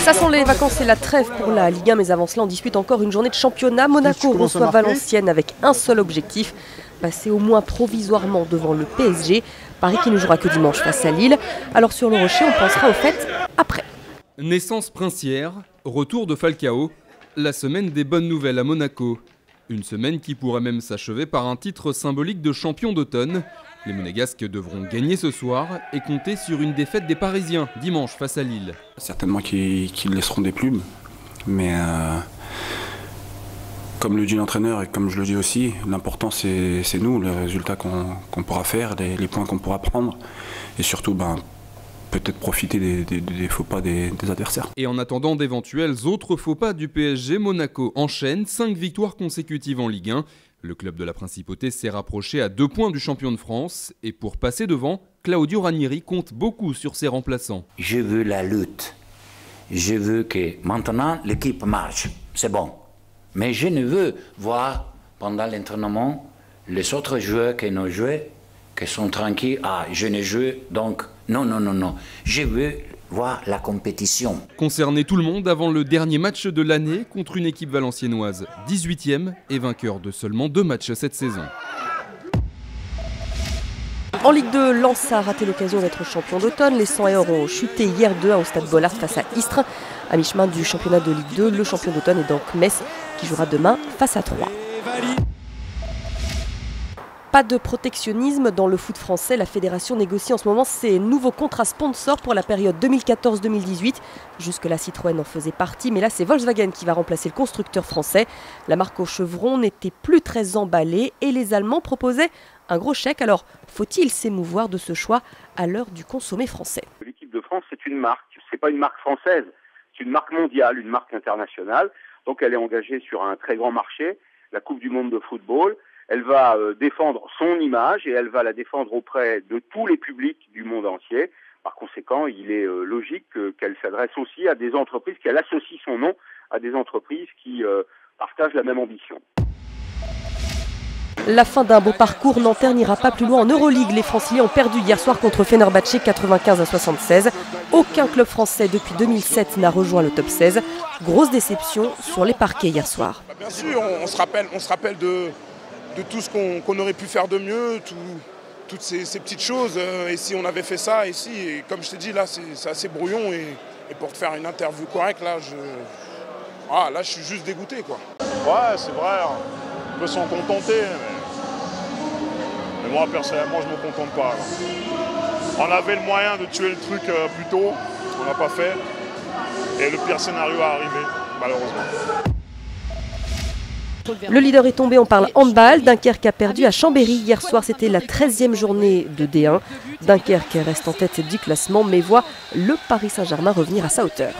Ça sont les vacances et la trêve pour la Ligue 1, mais avant cela on dispute encore une journée de championnat. Monaco reçoit Valenciennes avec un seul objectif, passer au moins provisoirement devant le PSG. Paris qui ne jouera que dimanche face à Lille. Alors sur le Rocher, on pensera au fait après. Naissance princière, retour de Falcao, la semaine des bonnes nouvelles à Monaco. Une semaine qui pourrait même s'achever par un titre symbolique de champion d'automne. Les Monégasques devront gagner ce soir et compter sur une défaite des Parisiens dimanche face à Lille. Certainement qu'ils laisseront des plumes, mais comme le dit l'entraîneur et comme je le dis aussi, l'important c'est nous, le résultat qu'on pourra faire, les points qu'on pourra prendre et surtout peut-être profiter des faux pas des adversaires. Et en attendant d'éventuels autres faux pas du PSG, Monaco enchaîne 5 victoires consécutives en Ligue 1. Le club de la Principauté s'est rapproché à 2 points du champion de France. Et pour passer devant, Claudio Ranieri compte beaucoup sur ses remplaçants. Je veux la lutte. Je veux que maintenant l'équipe marche. C'est bon. Mais je ne veux voir pendant l'entraînement les autres joueurs qui n'ont joué, qui sont tranquilles. Ah, je ne joue donc. Non. Je veux voir la compétition. Concerner tout le monde avant le dernier match de l'année contre une équipe valenciennoise 18e et vainqueur de seulement 2 matchs cette saison. En Ligue 2, Lens a raté l'occasion d'être champion d'automne. Les 100 et or ont chuté hier 2-1 au stade Bollaert face à Istres. À mi-chemin du championnat de Ligue 2, le champion d'automne est donc Metz qui jouera demain face à Troyes. Pas de protectionnisme dans le foot français. La fédération négocie en ce moment ses nouveaux contrats sponsors pour la période 2014-2018. Jusque-là, Citroën en faisait partie, mais là, c'est Volkswagen qui va remplacer le constructeur français. La marque au chevron n'était plus très emballée et les Allemands proposaient un gros chèque. Alors, faut-il s'émouvoir de ce choix à l'heure du consommé français? L'équipe de France, c'est une marque. C'est pas une marque française, c'est une marque mondiale, une marque internationale. Donc, elle est engagée sur un très grand marché, la Coupe du Monde de football. Elle va défendre son image et elle va la défendre auprès de tous les publics du monde entier. Par conséquent, il est logique qu'elle s'adresse aussi à des entreprises, qu'elle associe son nom à des entreprises qui partagent la même ambition. La fin d'un beau parcours, Nanterre n'ira pas plus loin en Euroleague. Les Franciliens ont perdu hier soir contre Fenerbahçe 95-76. Aucun club français depuis 2007 n'a rejoint le top 16. Grosse déception sur les parquets hier soir. Bien sûr, on se rappelle de tout ce qu'on aurait pu faire de mieux, toutes ces petites choses. Et si on avait fait ça ici, et comme je t'ai dit, là c'est assez brouillon. Et pour te faire une interview correcte, là je suis juste dégoûté, quoi. Ouais, c'est vrai, on peut s'en contenter. Mais moi, personnellement, je ne me contente pas. Là. On avait le moyen de tuer le truc plus tôt, on n'a pas fait. Et le pire scénario est arrivé, malheureusement. Le leader est tombé, on parle handball. Dunkerque a perdu à Chambéry. Hier soir, c'était la 13e journée de D1. Dunkerque reste en tête du classement, mais voit le Paris Saint-Germain revenir à sa hauteur.